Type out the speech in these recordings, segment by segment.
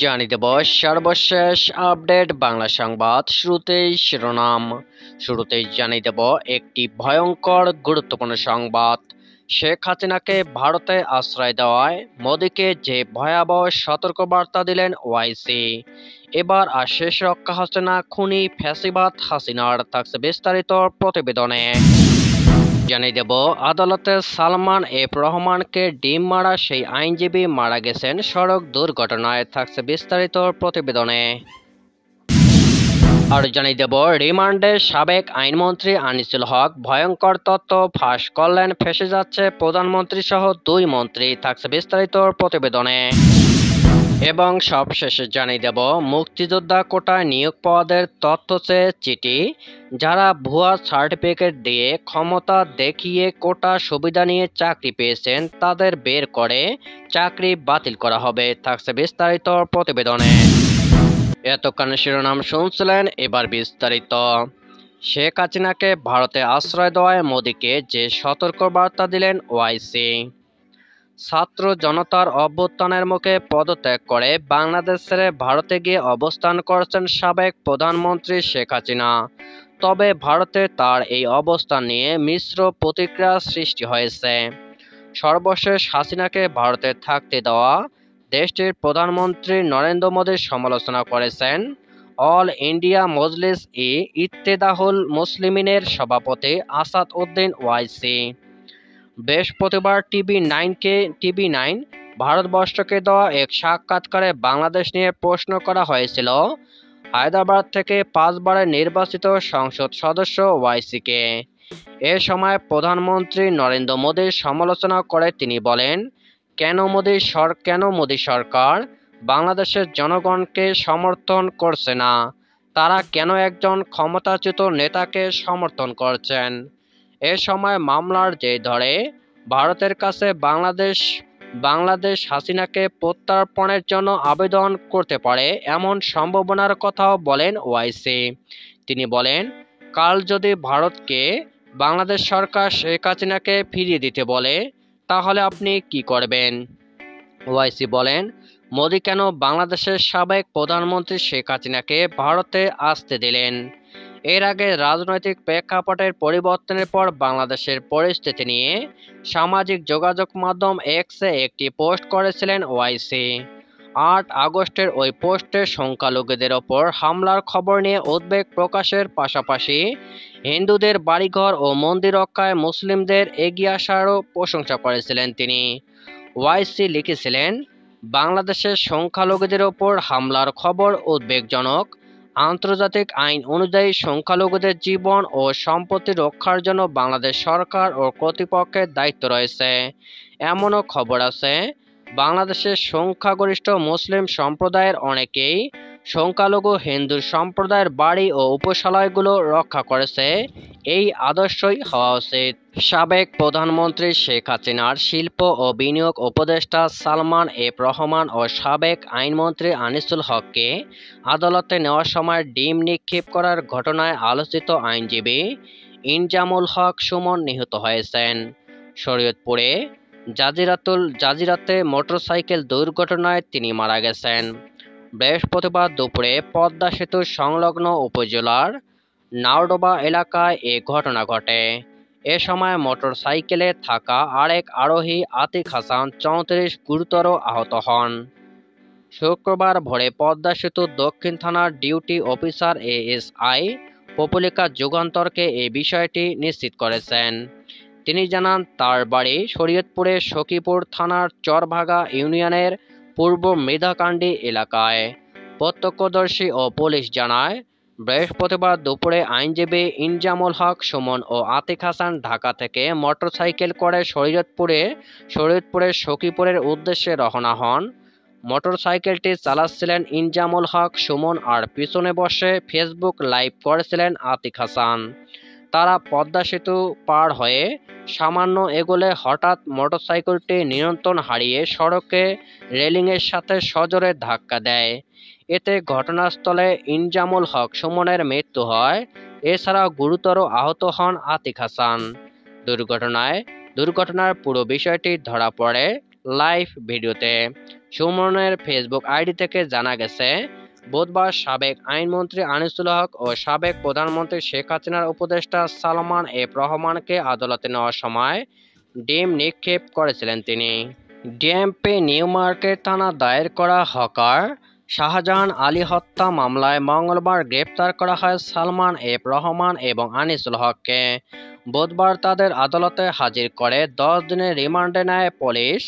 জানিয়ে দেব সর্বশেষ আপডেট বাংলা সংবাদ। শুরুতেই শিরোনাম। শুরুতেই জানিয়ে দেব একটি ভয়ঙ্কর গুরুত্বপূর্ণ সংবাদ। শেখ হাসিনাকে ভারতে আশ্রয় দেওয়ায় মোদিকে যে ভয়াবহ সতর্কবার্তা দিলেন ওয়াইসি। এবার আর শেষ রক্ষা হচ্ছে না খুনি ফ্যাসিবাদ হাসিনার, থাকছে বিস্তারিত প্রতিবেদনে। জানিয়ে দেব আদালতে সালমান এফ রহমানকে ডিম মারা সেই আইনজীবী মারা গেছেন সড়ক দুর্ঘটনায়, থাকছে বিস্তারিত প্রতিবেদনে। আর জানিয়ে দেব রিমান্ডে সাবেক আইনমন্ত্রী আনিসুল হক ভয়ঙ্কর তথ্য ফাঁস করলেন, ফেঁসে যাচ্ছে প্রধানমন্ত্রী সহ দুই মন্ত্রী, থাকছে বিস্তারিত প্রতিবেদনে। এবং সবশেষে জানিয়ে দেব মুক্তিযোদ্ধা কোটায় নিয়োগ পাওয়াদের তথ্য চেয়ে চিঠি। যারা ভুয়া সার্টিফিকেট দিয়ে ক্ষমতা দেখিয়ে কোটা সুবিধা নিয়ে চাকরি পেয়েছেন তাদের বের করে চাকরি বাতিল করা হবে, থাকছে বিস্তারিত প্রতিবেদনে। এতক্ষণ শিরোনাম শুনছিলেন, এবার বিস্তারিত। শেখ হাসিনাকে ভারতে আশ্রয় দেওয়ায় মোদিকে যে সতর্কবার্তা দিলেন ওয়াইসি। ছাত্র জনতার অভ্যুত্থানের মুখে পদত্যাগ করে বাংলাদেশ ছেড়ে ভারতে গিয়ে অবস্থান করছেন সাবেক প্রধানমন্ত্রী শেখ হাসিনা। তবে ভারতে তার এই অবস্থান নিয়ে মিশ্র প্রতিক্রিয়া সৃষ্টি হয়েছে। সর্বশেষ হাসিনাকে ভারতে থাকতে দেওয়া দেশটির প্রধানমন্ত্রী নরেন্দ্র মোদীর সমালোচনা করেছেন অল ইন্ডিয়া মজলিস ই ইত্তেদাহুল মুসলিমিনের সভাপতি আসাদ উদ্দিন ওয়াইসি। বৃহস্পতিবার টিভি9 ভারতবর্ষকে দেওয়া এক সাক্ষাৎকারে বাংলাদেশ নিয়ে প্রশ্ন করা হয়েছিল হায়দ্রাবাদ থেকে 5 বারের নির্বাচিত সংসদ সদস্য ওয়াইসিকে। এ সময় প্রধানমন্ত্রী নরেন্দ্র মোদীর সমালোচনা করে তিনি বলেন, কেন মোদী সরকার বাংলাদেশের জনগণকে সমর্থন করছে না? তারা কেন একজন ক্ষমতাচ্যুত নেতাকে সমর্থন করছেন? এ সময় মামলার জের ধরে ভারতের কাছে বাংলাদেশ হাসিনাকে প্রত্যর্পণের জন্য আবেদন করতে পারে এমন সম্ভাবনার কথাও বলেন ওয়াইসি। তিনি বলেন, কাল যদি ভারতকে বাংলাদেশ সরকার শেখ হাসিনাকে ফিরিয়ে দিতে বলে তাহলে আপনি কি করবেন? ওয়াইসি বলেন, মোদি কেন বাংলাদেশের সাবেক প্রধানমন্ত্রী শেখ হাসিনাকে ভারতে আসতে দিলেন? এর আগে রাজনৈতিক প্রেক্ষাপটের পরিবর্তনের পর বাংলাদেশের পরিস্থিতি নিয়ে সামাজিক যোগাযোগ মাধ্যম এক্সে একটি পোস্ট করেছিলেন ওয়াইসি। 8 আগস্টের ওই পোস্টে সংখ্যালঘুদের ওপর হামলার খবর নিয়ে উদ্বেগ প্রকাশের পাশাপাশি হিন্দুদের বাড়িঘর ও মন্দির রক্ষায় মুসলিমদের এগিয়ে আসারও প্রশংসা করেছিলেন তিনি। ওয়াইসি লিখেছিলেন, বাংলাদেশের সংখ্যালঘুদের ওপর হামলার খবর উদ্বেগজনক। আন্তর্জাতিক আইন অনুযায়ী সংখ্যালঘুদের জীবন ও সম্পত্তি রক্ষার জন্য বাংলাদেশ সরকার ও কর্তৃপক্ষের দায়িত্ব রয়েছে। এমনও খবর আছে, বাংলাদেশের সংখ্যাগরিষ্ঠ মুসলিম সম্প্রদায়ের অনেকেই সংখ্যালঘু হিন্দু সম্প্রদায়ের বাড়ি ও উপশালয়গুলো রক্ষা করেছে। এই আদর্শই হওয়া উচিত। সাবেক প্রধানমন্ত্রী শেখ হাসিনার শিল্প ও বিনিয়োগ উপদেষ্টা সালমান এফ রহমান ও সাবেক আইনমন্ত্রী আনিসুল হককে আদালতে নেওয়ার সময় ডিম নিক্ষেপ করার ঘটনায় আলোচিত আইনজীবী ইনজামুল হক সুমন নিহত হয়েছেন। শরীয়তপুরে জাজিরাতে মোটরসাইকেল দুর্ঘটনায় তিনি মারা গেছেন। বৃহস্পতিবার দুপুরে পদ্মা সেতু সংলগ্ন উপজেলার নাওডোবা এলাকায় এ ঘটনা ঘটে। এ সময় মোটরসাইকেলে থাকা আরেক আরোহী আতিক হাসান 34 গুরুতর আহত হন। শুক্রবার ভোরে পদ্মা সেতু দক্ষিণ থানার ডিউটি অফিসার এএসআই পপুলিকা যুগান্তরকে এই বিষয়টি নিশ্চিত করেছেন। তিনি জানান, তার বাড়ি শরীয়তপুরের সখীপুর থানার চরভাগা ইউনিয়নের পূর্ব মৃধাকান্দি এলাকায়। প্রত্যক্ষদর্শী ও পুলিশ জানায়, বৃহস্পতিবার দুপুরে আইনজীবী ইনজামুল হক সুমন ও আতিক হাসান ঢাকা থেকে মোটরসাইকেল করে শরীয়তপুরের সখীপুরের উদ্দেশ্যে রওনা হন। মোটরসাইকেলটি চালাচ্ছিলেন ইনজামুল হক সুমন আর পিছনে বসে ফেসবুক লাইভ করেছিলেন আতিক হাসান। তারা পদ্মা সেতু পার হয়ে সামান্য এগোলে হঠাৎ মোটরসাইকেলটি নিয়ন্ত্রণ হারিয়ে সড়কে রেলিংয়ের সাথে সজোরে ধাক্কা দেয়। এতে ঘটনাস্থলে ইনজামুল হক সুমনের মৃত্যু হয়। এছাড়াও গুরুতর আহত হন আতিক হাসান। দুর্ঘটনার পুরো বিষয়টি ধরা পড়ে লাইভ ভিডিওতে। সুমনের ফেসবুক আইডি থেকে জানা গেছে, বুধবার সাবেক আইনমন্ত্রী আনিসুল হক ও সাবেক প্রধানমন্ত্রী শেখ হাসিনার উপদেষ্টা সালমান এফ রহমানকে আদালতে নেওয়ার সময় ডিম নিক্ষেপ করেছিলেন তিনি। ডিএমপি নিউ মার্কেট থানা দায়ের করা হকার শাহজাহান আলী হত্যা মামলায় মঙ্গলবার গ্রেপ্তার করা হয় সালমান এফ রহমান এবং আনিসুল হককে। বুধবার তাদের আদালতে হাজির করে 10 দিনের রিমান্ডে নেয় পুলিশ।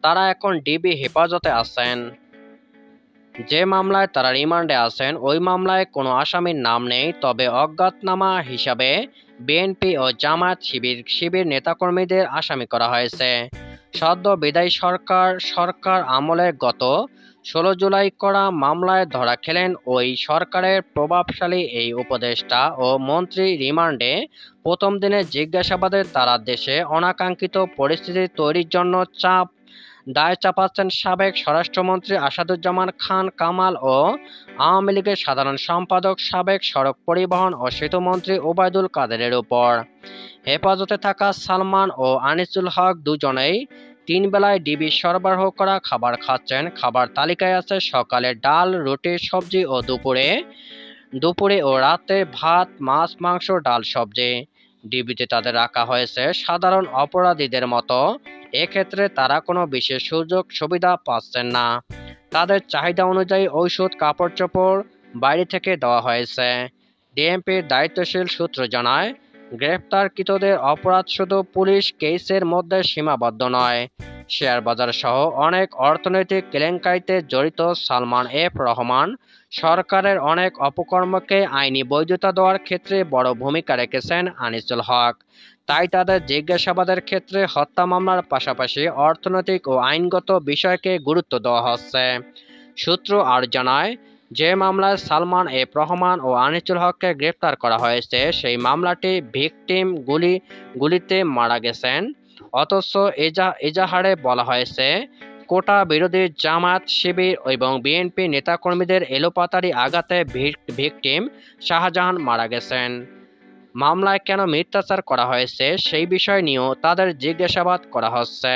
তারা এখন ডিবি হেফাজতে আছেন। যে মামলায় তারা রিমান্ডে আছেন ওই মামলায় কোনো আসামির নাম নেই, তবে অজ্ঞাতনামা হিসাবে বিএনপি ও জামায়াত শিবির নেতাকর্মীদের আসামি করা হয়েছে। সদ্য বিদায়ী সরকার আমলে গত 16 জুলাই করা মামলায় ধরা খেলেন ওই সরকারের প্রভাবশালী এই উপদেষ্টা ও মন্ত্রী। রিমান্ডে প্রথম দিনে জিজ্ঞাসাবাদে তারা দেশে অনাকাঙ্ক্ষিত পরিস্থিতি তৈরির জন্য দায় চাপাচ্ছেন সাবেক স্বরাষ্ট্রমন্ত্রী আসাদুজ্জামান খান কামাল ও আওয়ামী লীগের সাধারণ সম্পাদক সাবেক সড়ক পরিবহন ও সেতুমন্ত্রী ওবায়দুল কাদেরের উপর। হেফাজতে থাকা সালমান ও আনিসুল হক দুজনেই 3 বেলায় ডিবি সরবরাহ করা খাবার খাচ্ছেন। খাবার তালিকায় আছে সকালে ডাল, রুটি, সবজি ও দুপুরে ও রাতে ভাত, মাছ, মাংস, ডাল, সবজি। ডিবিতে তাদের রাখা হয়েছে সাধারণ অপরাধীদের মতো। এক্ষেত্রে তারা কোনো বিশেষ সুযোগ সুবিধা পাচ্ছেন না। তাদের চাহিদা অনুযায়ী ঔষধ, কাপড় চোপড় বাইরে থেকে দেওয়া হয়েছে। ডিএমপির দায়িত্বশীল সূত্র জানায়, গ্রেপ্তারকৃতদের অপরাধ শুধু পুলিশ কেসের মধ্যে সীমাবদ্ধ নয়। শেয়ার বাজার সহ অনেক অর্থনৈতিক কেলেঙ্কারিতে জড়িত সালমান এফ রহমান সরকারের অনেক অপকর্মকে আইনি বৈধতা দেওয়ার ক্ষেত্রে বড় ভূমিকা রেখেছেন আনিসুল হক। তাই তাদের জিজ্ঞাসাবাদের ক্ষেত্রে হত্যা মামলার পাশাপাশি অর্থনৈতিক ও আইনগত বিষয়কে গুরুত্ব দেওয়া হচ্ছে। সূত্র আর জানায়, যে মামলায় সালমান এফ রহমান ও আনিসুল হককে গ্রেপ্তার করা হয়েছে সেই মামলাটি ভিকটিম গুলিতে মারা গেছেন। অথচ এজাহারে বলা হয়েছে কোটা বিরোধী জামায়াত, শিবির এবং বিএনপি নেতাকর্মীদের এলোপাতাড়ি আঘাতে ভিকটিম শাহজাহান মারা গেছেন। মামলায় কেন মিথ্যাচার করা হয়েছে সেই বিষয় নিয়েও তাদের জিজ্ঞাসাবাদ করা হচ্ছে।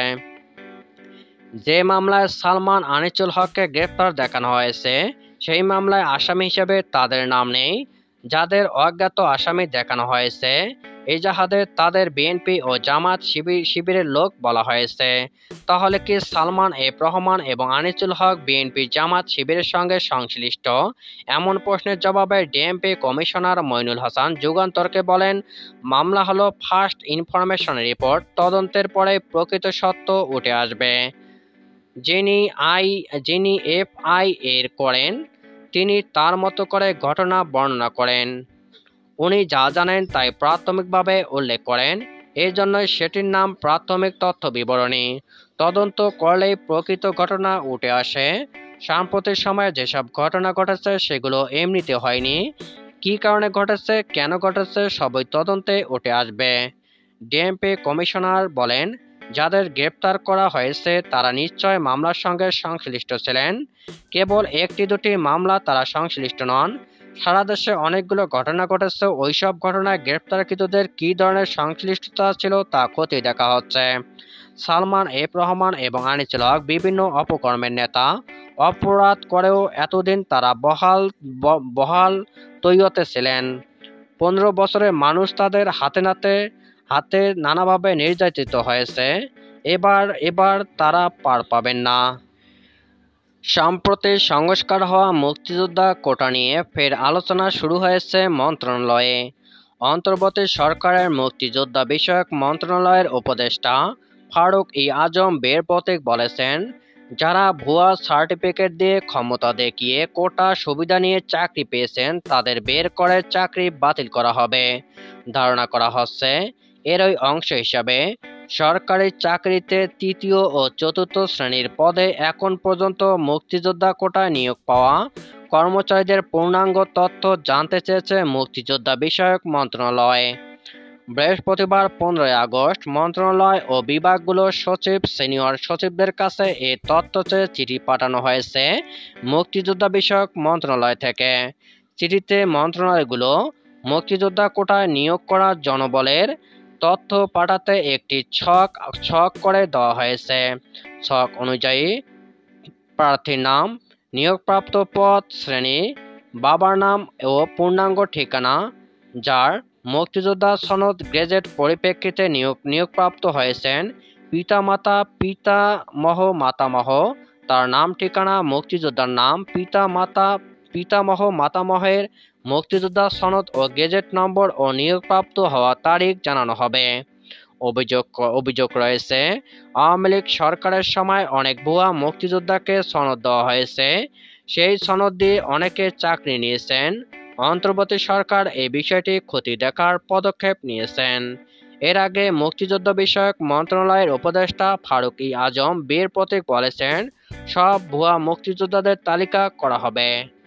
যে মামলায় সালমান আনিসুল হককে গ্রেপ্তার দেখানো হয়েছে সেই মামলায় আসামি হিসেবে তাদের নাম নেই। যাদের অজ্ঞাত আসামি দেখানো হয়েছে এজাহারে তাদের বিএনপি ও জামায়াত শিবিরের লোক বলা হয়েছে। তাহলে কি সালমান এফ রহমান এবং আনিসুল হক বিএনপি জামায়াত শিবিরের সঙ্গে সংশ্লিষ্ট? এমন প্রশ্নের জবাবে ডিএমপি কমিশনার মইনুল হাসান যুগান্তরকে বলেন, মামলা হলো ফার্স্ট ইনফরমেশন রিপোর্ট, তদন্তের পরে প্রকৃত সত্য উঠে আসবে। যিনি এফআই এর করেন তিনি তার মতো করে ঘটনা বর্ণনা করেন। উনি যা জানেন তাই প্রাথমিকভাবে উল্লেখ করেন, এই জন্যই সেটির নাম প্রাথমিক তথ্য বিবরণী। তদন্ত করলেই প্রকৃত ঘটনা উঠে আসে। সাম্প্রতিক সময়ে যেসব ঘটনা ঘটেছে সেগুলো এমনিতে হয়নি। কী কারণে ঘটেছে, কেন ঘটেছে সবই তদন্তে উঠে আসবে। ডিএমপি কমিশনার বলেন, যাদের গ্রেপ্তার করা হয়েছে তারা নিশ্চয় মামলার সঙ্গে সংশ্লিষ্ট ছিলেন। কেবল 1-2টি মামলা তারা সংশ্লিষ্ট নন। সারা দেশে অনেকগুলো ঘটনা ঘটেছে। ওইসব ঘটনায় গ্রেপ্তারকৃতদের কী ধরনের সংশ্লিষ্টতা ছিল তা খতিয়ে দেখা হচ্ছে। সালমান এফ রহমান এবং আনিসুল হক বিভিন্ন অপকর্মের নেতা। অপরাধ করেও এতদিন তারা বহাল তৈয়তে ছিলেন। 15 বছরের মানুষ তাদের হাতে নানাভাবে নির্যাতিত হয়েছে। এবার তারা পার পাবেন না। সম্প্রতি সংস্কার হওয়া মুক্তিযোদ্ধা কোটা নিয়ে ফের আলোচনা শুরু হয়েছে মন্ত্রণালয়ে। অন্তর্বর্তী সরকারের মুক্তিযোদ্ধা বিষয়ক মন্ত্রণালয়ের উপদেষ্টা ফারুক-ই আজম বের প্রতীক বলেছেন, যারা ভুয়া সার্টিফিকেট দিয়ে ক্ষমতা দেখিয়ে কোটা সুবিধা নিয়ে চাকরি পেয়েছেন তাদের বের করে চাকরি বাতিল করা হবে। ধারণা করা হচ্ছে এরই অংশ হিসাবে সরকারি চাকরিতে 3য় ও 4র্থ শ্রেণীর পদে এখন পর্যন্ত মুক্তিযোদ্ধা কোটায় নিয়োগ পাওয়া কর্মচারীদের পূর্ণাঙ্গ তথ্য জানতে চেয়েছে মুক্তিযোদ্ধা বিষয়ক মন্ত্রণালয়। বৃহস্পতিবার 15 আগস্ট মন্ত্রণালয় ও বিভাগগুলোর সচিব, সিনিয়র সচিবদের কাছে এ তথ্য চেয়ে চিঠি পাঠানো হয়েছে মুক্তিযোদ্ধা বিষয়ক মন্ত্রণালয় থেকে। চিঠিতে মন্ত্রণালয়গুলো মুক্তিযোদ্ধা কোটায় নিয়োগ করা জনবলের তথ্য পাঠাতে একটি ছক করে দেওয়া হয়েছে। ছক অনুযায়ী প্রার্থীর নাম, নিয়োগপ্রাপ্ত পদ, শ্রেণী, বাবার নাম ও পূর্ণাঙ্গ ঠিকানা, যার মুক্তিযোদ্ধা সনদ গেজেট পরিপ্রেক্ষিতে নিয়োগপ্রাপ্ত হয়েছেন, পিতামাতা, পিতামহ, মাতামহ, তার নাম, ঠিকানা, মুক্তিযোদ্ধার নাম, পিতামহ, মাতামহের মুক্তিযোদ্ধা সনদ ও গেজেট নম্বর ও নিয়োগপ্রাপ্ত হওয়ার তারিখ জানানো হবে। অভিযোগ রয়েছে, আওয়ামী লীগ সরকারের সময় অনেক ভুয়া মুক্তিযোদ্ধাকে সনদ দেওয়া হয়েছে। সেই সনদ দিয়ে অনেকে চাকরি নিয়েছেন। অন্তর্বর্তী সরকার এই বিষয়টি খতিয়ে দেখার পদক্ষেপ নিয়েছেন। এর আগে মুক্তিযুদ্ধ বিষয়ক মন্ত্রণালয়ের উপদেষ্টা ফারুক-ই আজম বীর প্রতীক বলেছেন, সব ভুয়া মুক্তিযোদ্ধাদের তালিকা করা হবে।